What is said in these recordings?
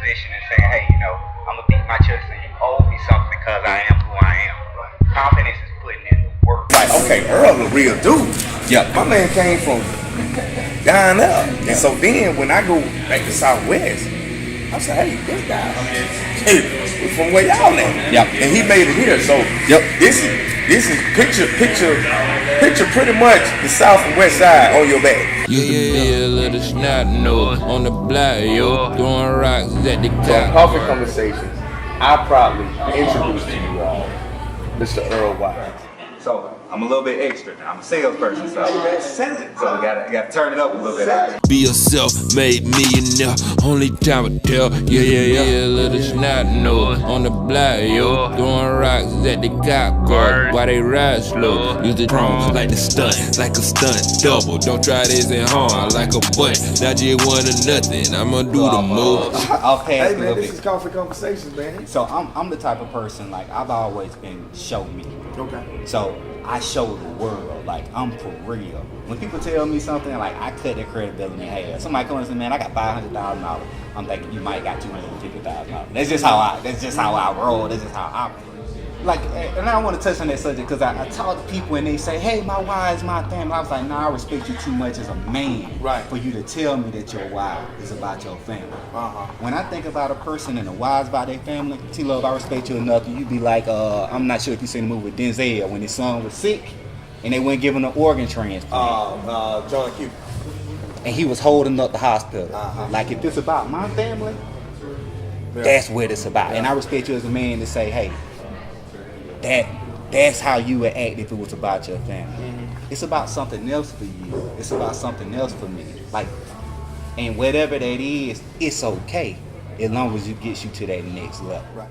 position and saying, hey, I'm gonna beat my chest and you owe me something because I am who I am. Confidence is putting in the work. Like, okay, Earl a real dude. Yeah. My man came from down up. And so then when I go back to Southwest, I said, hey, this guy from where y'all at. Yep. And he made it here. So this is picture pretty much the south and west side on your back. Yeah, let us not know on the block, yo, throwing rocks at the So cop. Coffee Conversations, I probably introduced to you all Mr. Earl Wise. So I'm a little bit extra now. I'm a salesperson, so we gotta turn it up a little bit. Be a self-made millionaire, only time I tell. Yeah, let us not know on the block, yo, throwing rocks at the cop car while they ride slow. Use the drone like the stunt, like a stunt double. Don't try this at home like a butt. Now just one or nothing. I'ma do the move. I'll pass Hey a man, little this bit. is Coffee Conversations, man. So I'm the type of person, like, I've always been show me. Okay. So I show the world, like, I'm for real. When people tell me something, like, I cut their credibility in half. Somebody comes and says, man, I got $500,000. I'm thinking you might got $250,000. That's just how I roll. That's just how I operate. Like, and I want to touch on that subject because I talk to people and they say, hey, my why is my family. I was like, nah, I respect you too much as a man for you to tell me that your why is about your family. When I think about a person and a why is about their family, T-Luv, I respect you enough. You be like, I'm not sure if you seen the movie with Denzel when his son was sick and they went giving an organ transplant. John Q. And he was holding up the hospital. Like, if it's about my family, that's what it's about. And I respect you as a man to say, hey, that's how you would act if it was about your family. It's about something else for you. It's about something else for me. Like, and whatever that is, it's okay as long as it gets you to that next level. Right.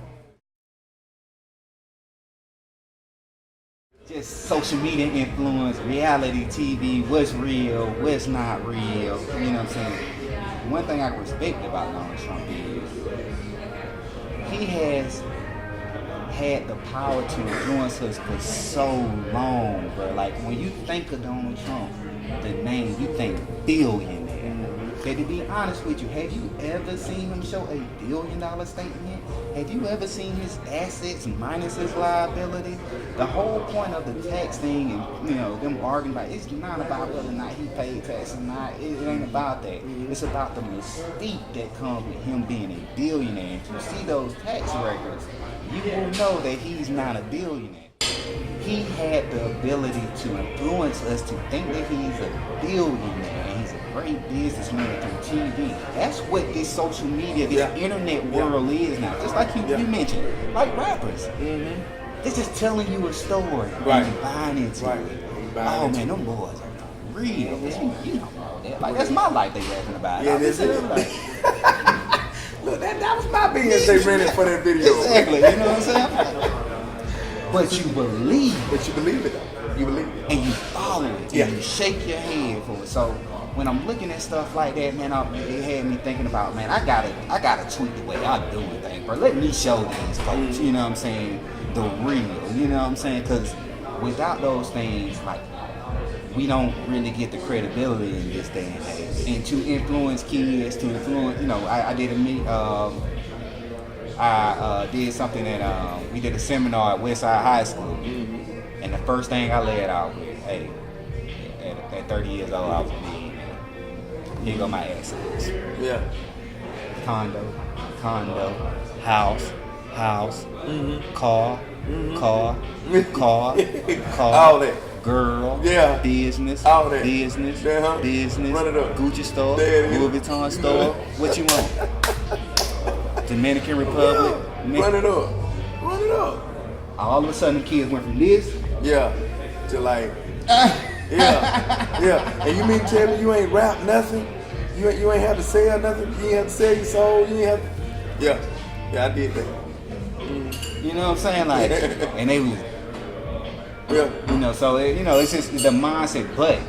Just social media influence, reality TV, what's real, what's not real. You know what I'm saying? One thing I respect about Donald Trump is he has had the power to influence us for so long, bro. Like, when you think of Donald Trump, the name, you think billionaire. But to be honest with you, have you ever seen him show $1 billion statement? Have you ever seen his assets minus his liability? The whole point of the tax thing and them arguing about it's not about whether or not he paid tax or not. It ain't about that. It's about the mystique that comes with him being a billionaire. If you see those tax records, you will know that he's not a billionaire. He had the ability to influence us to think that he's a billionaire and he's a great businessman through TV. That's what this social media, this internet world is now. Just like you mentioned, like rappers. They're just telling you a story and you buying into it. Oh man, them boys are real. You know that. Like, that's my life they rapping about. Yeah, this is Look, that was my business they rented for that video. Exactly, you know what I'm saying? But you believe it. But you believe it though. You believe it. And you follow it. And you shake your head for it. So when I'm looking at stuff like that, man, it had me thinking about, man, I gotta tweak the way I'm doing things, bro. Let me show these folks, you know what I'm saying, the real, you know what I'm saying? Because without those things, like, we don't really get the credibility in this day and age. And to influence kids, to influence, I did did something at, we did a seminar at Westside High School. And the first thing I laid out with, hey, at 30 years old, I was a millionaire. Here go my assets. Yeah. Condo, house, car, all that. Girl, business, all that. business, Run it up. Gucci store, There it is. Louis Vuitton store. What you want? Dominican Republic. Run it up. All of a sudden, the kids went from this. To like. And you mean to tell me you ain't rap nothing? You ain't have to sell nothing? You ain't have to sell your soul? You ain't have to. Yeah, I did that. You know what I'm saying? Like, and they was. So it's just the mindset. But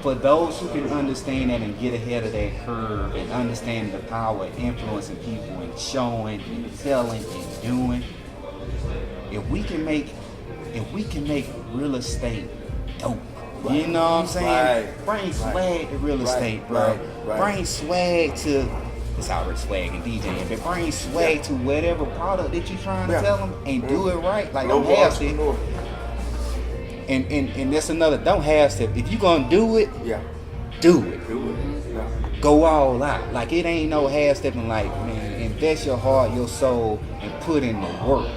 for those who can understand that and get ahead of that curve and understand the power of influencing people and showing and telling and doing, if we can make real estate dope, you know what I'm saying? Bring swag to real estate, bro. Bring swag to it's already swag and DJing. But bring swag to whatever product that you're trying to tell them and do it right. Like, don't half step. And that's another, don't half step. If you're going to do it, do it. Go all out. Like, it ain't no half stepping. Like, man, invest your heart, your soul, and put in the work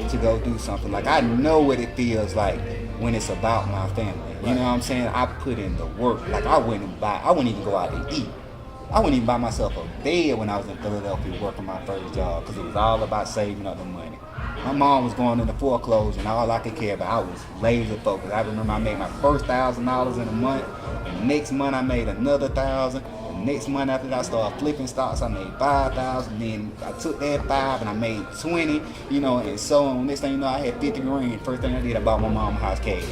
to go do something. Like, I know what it feels like when it's about my family. You know what I'm saying? I put in the work. Like, I wouldn't even go out to eat. I wouldn't even buy myself a bed when I was in Philadelphia working my first job, because it was all about saving up the money. My mom was going into foreclosure, and all I could care about, I was laser focused. I remember I made my first $1,000 in a month, and next month I made another $1,000. Next month after that, I started flipping stocks. I made $5,000. Then I took that $5,000 and I made $20,000, you know, and so on. Next thing you know, I had $50 grand. First thing I did, I bought my mom's house cash.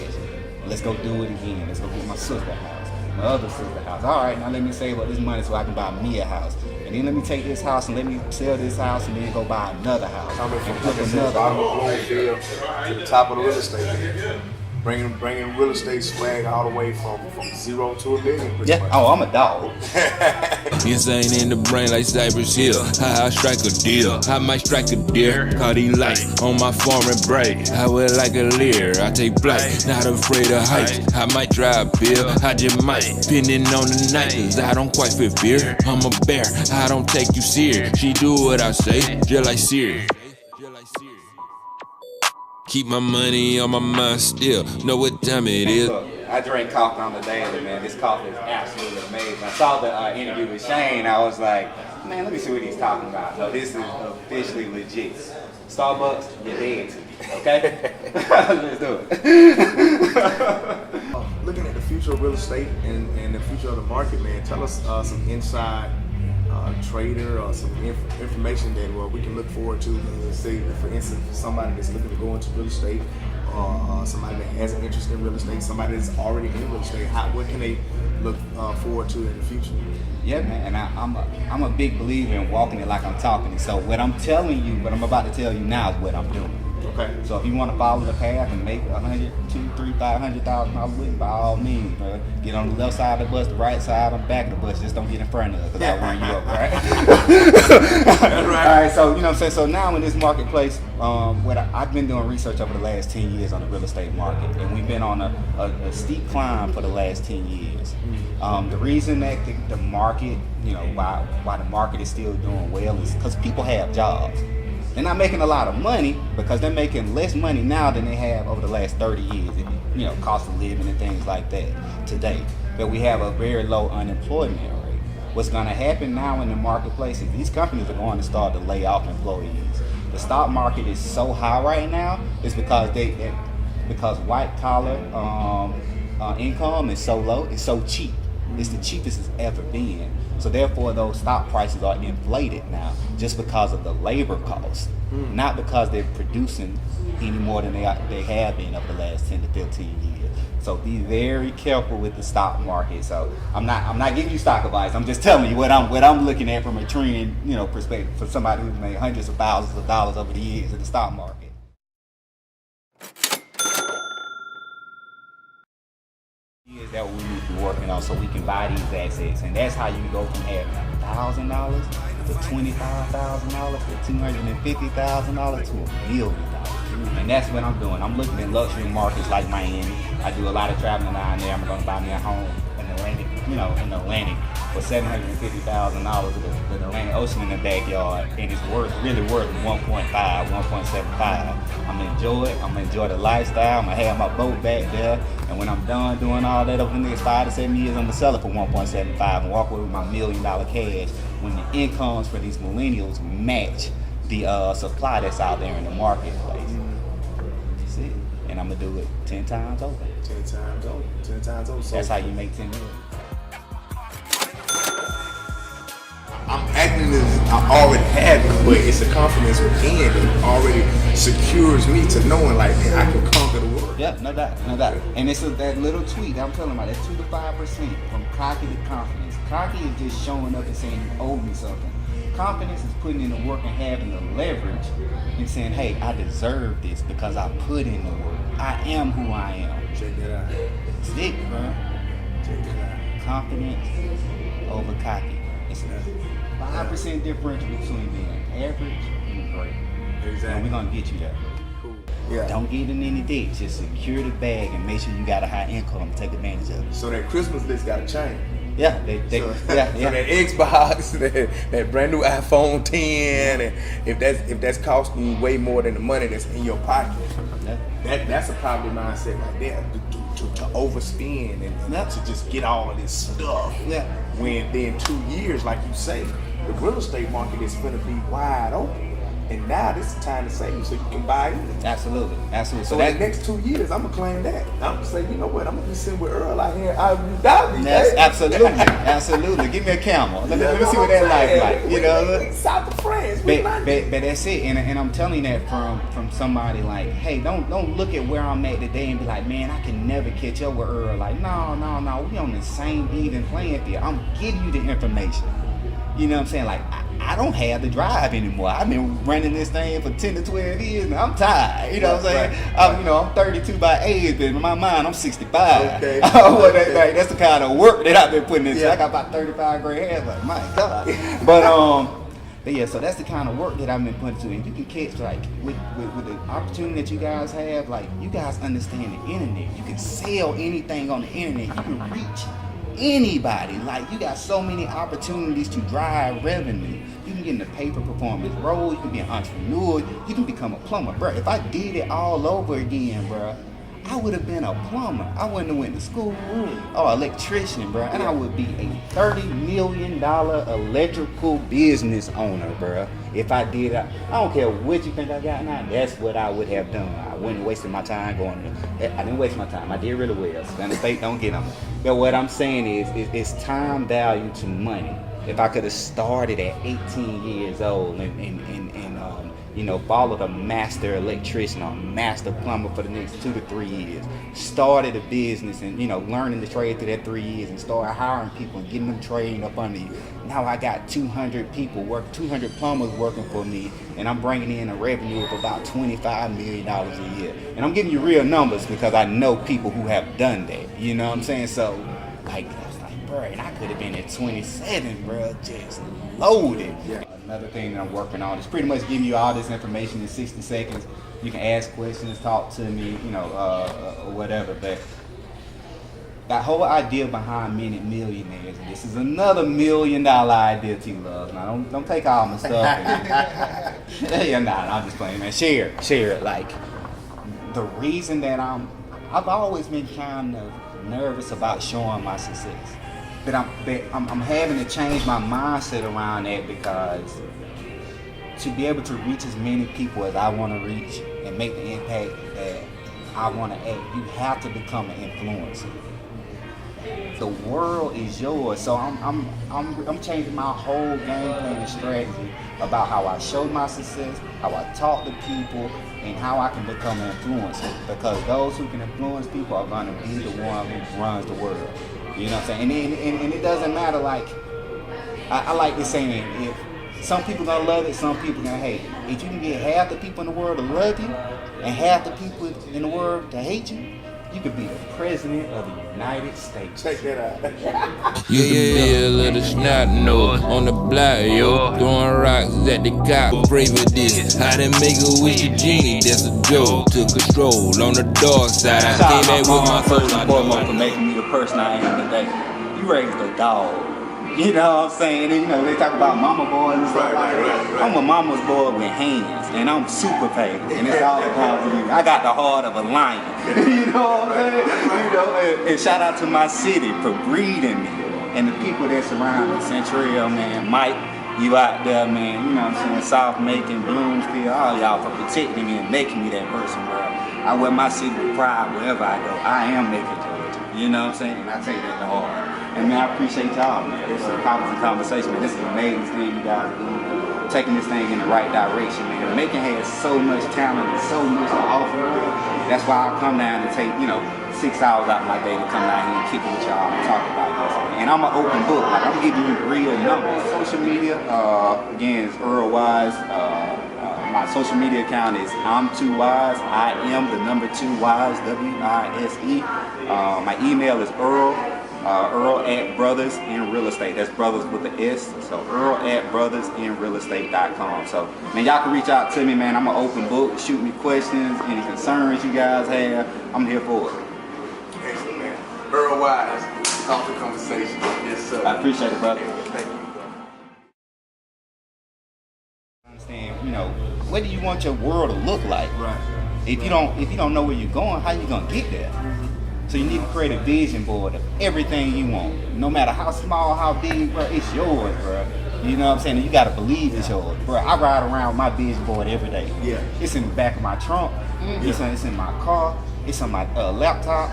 Let's go do it again. Let's go get my sister's house, my other sister's house. All right, now let me save up this money so I can buy me a house. And then let me take this house and let me sell this house and then go buy another house. Coming from the bottom of Bloomfield to the top of the real estate. Bringing real estate swag all the way from 0 to $1 million. Yeah. Much. Oh, I'm a dog. Insane in the brain like Cypress Hill. How I strike a deal. I might strike a deer. Call these lights on my foreign braid. I wear like a leer. I take flight, not afraid of heights. I might drive a bill. I just might. Depending on the night, cause I don't quite fit fear. I'm a bear. I don't take you serious. She do what I say, just like Siri. Keep my money on my mind still. Know what time it is. Look, I drink coffee on the daily, man. This coffee is absolutely amazing. I saw the interview with Shane. I was like, man, let me see what he's talking about. So this is officially legit. Starbucks, you're dead to me, okay? Let's do it. Looking at the future of real estate and the future of the market, man, tell us some inside trader or some information that we can look forward to. Say, for instance, somebody that's looking to go into real estate, or somebody that has an interest in real estate, somebody that's already in real estate. What can they look forward to in the future? Yeah, man, and I'm a big believer in walking it like I'm talking it. So what I'm telling you, what I'm about to tell you now is what I'm doing. Okay. So if you want to follow the path and make $100,000, $200,000, $300,000, $500,000 with, by all means, bro. Get on the left side of the bus, the right side, on the back of the bus. Just don't get in front of it, because I'll run you up, right? All right. So you know what I'm saying. So now in this marketplace, I've been doing research over the last 10 years on the real estate market, and we've been on a steep climb for the last 10 years. The reason that the market, you know, why the market is still doing well is because people have jobs. They're not making a lot of money because they're making less money now than they have over the last 30 years, you know, cost of living and things like that today. But we have a very low unemployment rate. What's going to happen now in the marketplace is these companies are going to start to lay off employees. The stock market is so high right now is because because white collar income is so low, it's so cheap. It's the cheapest it's ever been. So therefore, those stock prices are inflated now just because of the labor costs, not because they're producing any more than they have been over the last 10 to 15 years. So be very careful with the stock market. So I'm not giving you stock advice. I'm just telling you what I'm looking at from a trend, you know, perspective for somebody who's made hundreds of thousands of dollars over the years in the stock market. That we need to be working on so we can buy these assets, and that's how you go from having $1,000 to $25,000 to $250,000 to $1 million. And that's what I'm doing. I'm looking at luxury markets like Miami. I do a lot of traveling down there. I'm going to buy me a home in Atlantic, you know, in Atlantic for $750,000 with the Atlantic Ocean in the backyard, and it's really worth 1.5, 1.75. I'm gonna enjoy it. I'm gonna enjoy the lifestyle. I'm gonna have my boat back there, and when I'm done doing all that over the next 5 to 7 years, I'm gonna sell it for 1.75 and walk away with my $1 million cash when the incomes for these millennials match the supply that's out there in the marketplace. That's it. And I'm gonna do it 10 times over. 10 times over. 10 times over. So that's how you make 10 million. I'm acting as I already have it, but it's a confidence within that already secures me to knowing like, man, I can conquer the world. Yeah, no doubt. And it's that little tweak I'm telling about, that 2 to 5% from cocky to confidence. Cocky is just showing up and saying you owe me something. Confidence is putting in the work and having the leverage and saying, hey, I deserve this because I put in the work. I am who I am. Check that out. Stick, bro. Check that out. Confidence over cocky. It's a 5% differential between being average and great. Exactly. And we're gonna get you there. Cool. Yeah. Don't get in any debt. Just secure the bag and make sure you got a high income to take advantage of it. So that Christmas list got to change. Yeah, So yeah. that Xbox, that brand new iPhone 10, and if that's costing you way more than the money that's in your pocket, that's a poverty mindset right there. To overspend and to just get all of this stuff. Yeah. When then 2 years, like you say, the real estate market is going to be wide open. And now this is the time to save so you can buy in. Absolutely. So in the next 2 years, I'm gonna claim that. I'm gonna say, you know what? I'm gonna be sitting with Earl out here. Absolutely. Give me a camel. Let me see what that life like. You know, South of France. but that's it. And I'm telling that from somebody like, hey, don't look at where I'm at today and be like, man, I can never catch up with Earl. Like, no, we on the same even playing field. I'm giving you the information. You know what I'm saying? Like, I don't have the drive anymore. I've been running this thing for 10 to 12 years and I'm tired. You know what I'm saying? Right. I'm 32 by age, but in my mind, I'm 65. Okay. That's the kind of work that I've been putting into. Yeah. I got about 35 gray hairs. Like, my God. But yeah, so that's the kind of work that I've been putting into. And you can catch, like, with the opportunity that you guys have, like, you guys understand the internet. You can sell anything on the internet. You can reach anybody. Like, you got so many opportunities to drive revenue. You can get in the pay-for-performance role. You can be an entrepreneur. You can become a plumber, bro. If I did it all over again, bro, I would have been a plumber. I wouldn't have went to school or electrician, bro. And I would be a $30 million electrical business owner, bro. If I did it, I don't care what you think I got now. That's what I would have done. I wouldn't have wasted my time going there. I didn't waste my time. I did really well. So the state don't get them. But what I'm saying is it's time value to money. If I could have started at 18 years old and followed a master electrician or master plumber for the next 2 to 3 years, started a business and, learning the trade through that 3 years and started hiring people and getting them trained up under you. Now I got 200 plumbers working for me, and I'm bringing in a revenue of about $25 million a year. And I'm giving you real numbers because I know people who have done that. You know what I'm saying? So, like, bro, and I could have been at 27, bro, just loaded. Yeah. Another thing that I'm working on is pretty much giving you all this information in 60 seconds. You can ask questions, talk to me, or whatever. But that whole idea behind Millionaires, and this is another $1 million idea, T-Luv. Now, don't take all my stuff. I'm just playing, man. Share it. Like, the reason that I've always been kind of nervous about showing my success. But I'm having to change my mindset around that, because to be able to reach as many people as I want to reach and make the impact that I want to act, you have to become an influencer. The world is yours, so I'm changing my whole game plan and strategy about how I show my success, how I talk to people, and how I can become an influencer. Because those who can influence people are going to be the one who runs the world. You know what I'm saying? And it doesn't matter, like, I like this saying, if some people gonna love it, some people gonna hate it. If you can get half the people in the world to love you and half the people in the world to hate you, you could be the president of the United States. Check that out. You the bill of the snot nose on the block, yo. Throwing rocks at the cop. Pray for this. How to make a wish a genie, that's a joke. Took a stroll on the dark side. I came back with my first and foremost for making me the person I am today. You raised a dog. You know what I'm saying? And, they talk about mama boys and stuff like that. Right. I'm a mama's boy with hands, and I'm super famous, and it's all because of you. I got the heart of a lion. You know what I'm saying? And shout out to my city for breeding me, and the people that surround me. Centralia, man, Mike, you out there, man. You know what I'm saying? South Macon, Bloomsfield, all y'all for protecting me and making me that person, bro. I wear my city with pride wherever I go. I am Macon, Georgia. You know what I'm saying? And I take that to heart. And man, I appreciate y'all, man. This is a powerful conversation, man. This is an amazing thing you guys are doing. Taking this thing in the right direction, man. Macon has so much talent and so much to offer. That's why I come down and take, 6 hours out of my day to come down here and kick it with y'all and talk about this. And I'm an open book. Like, I'm giving you real numbers. Social media, again, is Earl Wise. My social media account is I'm 2 Wise. I am the number 2 Wise, W-I-S-E. My email is Earl Earl at Brothers in Real Estate. That's brothers with the S. So Earl at brothersinrealestate.com. So man, y'all can reach out to me, man. I'm an open book. Shoot me questions, any concerns you guys have. I'm here for it. Excellent, man. Earl Wise, off the conversation. Yes, sir. I appreciate it, brother. Thank you. Understand, what do you want your world to look like? Right. If you don't know where you're going, how you gonna get there? So you need to create a vision board of everything you want. No matter how small, how big, bro, it's yours, bro. You know what I'm saying? And you gotta believe it's yours. Bro, I ride around with my vision board every day. Yeah. It's in the back of my trunk. It's in my car. It's on my laptop.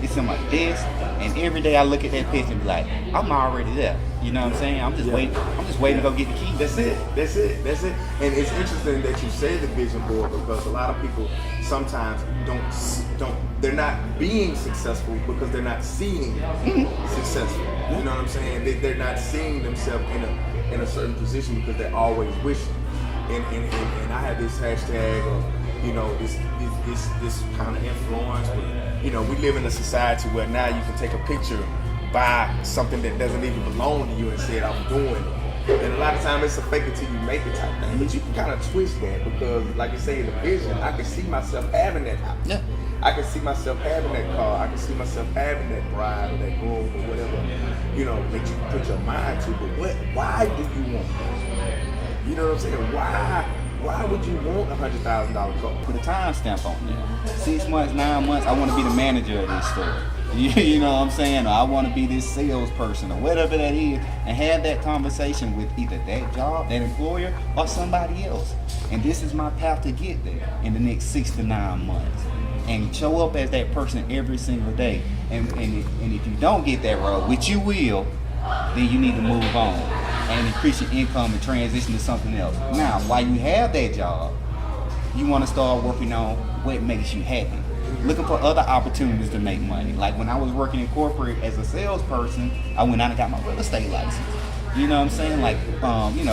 It's on my desk. And every day I look at that picture and be like, I'm already there. You know what I'm saying? I'm just waiting to go get the key. That's it. And it's interesting that you say the vision board, because a lot of people sometimes they're not being successful because they're not seeing successful. You know what I'm saying? They're not seeing themselves in a certain position because they're always wishing. And I have this hashtag of, this kind of influence. But, we live in a society where now you can take a picture, buy something that doesn't even belong to you and say, I'm doing it. And a lot of times it's a fake it till you make it type thing. But you can kind of twist that, because like you say in the vision, I can see myself having that house. Yeah. I can see myself having that car. I can see myself having that bride or that groom or whatever, that you put your mind to. But why do you want that? You know what I'm saying? Why would you want a $100,000 car? Put a timestamp on it. 6 months, 9 months, I want to be the manager of this store. You know what I'm saying? Or I want to be this salesperson or whatever that is, and have that conversation with either that job, that employer, or somebody else. And this is my path to get there in the next 6 to 9 months. And show up as that person every single day. And if you don't get that role, which you will, then you need to move on and increase your income and transition to something else. Now, while you have that job, you want to start working on what makes you happy. Looking for other opportunities to make money. Like when I was working in corporate as a salesperson, I went out and got my real estate license. You know what I'm saying? Like,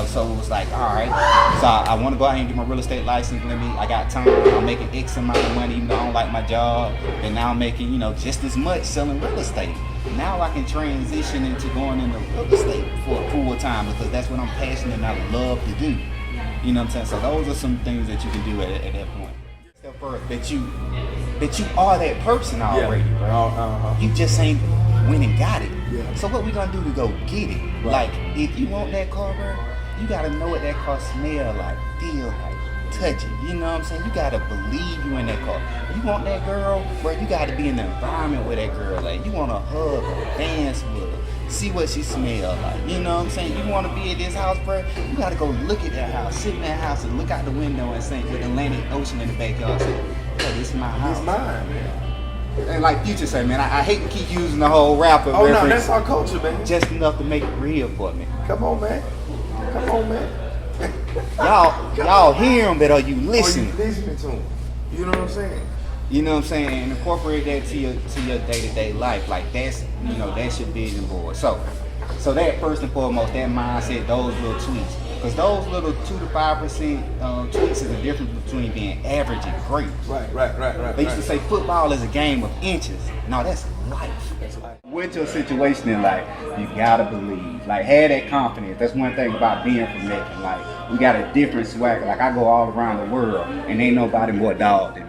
so it was like, all right, so I want to go out and get my real estate license. I got time. I'm making X amount of money, even though I don't like my job. And now I'm making, just as much selling real estate. Now I can transition into going into real estate for full time, because that's what I'm passionate and I love to do. You know what I'm saying? So those are some things that you can do at that point. Step further, that you are that person already, bro. You just ain't went and got it. Yeah. So what we gonna do to go get it? Right. Like, if you want that car, bro, you gotta know what that car smell like, feel like, touch it. You know what I'm saying? You gotta believe you in that car. You want that girl, bro, you gotta be in the environment with that girl. Like, you wanna hug her, dance with her, see what she smell like. You know what I'm saying? You wanna be at this house, bro, you gotta go look at that house, sit in that house and look out the window and say, with the Atlantic Ocean in the backyard, say, hey, this is my house. It's mine. And like Future say, man, I hate to keep using the whole rapper Oh reference, no, that's our culture, man. just enough to make it real for me. Come on, man. Y'all hear him, but are you listening? Are you listening to him? You know what I'm saying? You know what I'm saying? And incorporate that to your day-to-day life. Like that's your vision board. So that first and foremost, that mindset, those little tweaks. Because those little 2 to 5% tweaks is the difference between being average and great. Right. They used to say football is a game of inches. No, that's life. What's your situation in life? You gotta believe. Like, have that confidence. That's one thing about being from Macon. Like, we got a different swagger. Like, I go all around the world, and ain't nobody more dog than me.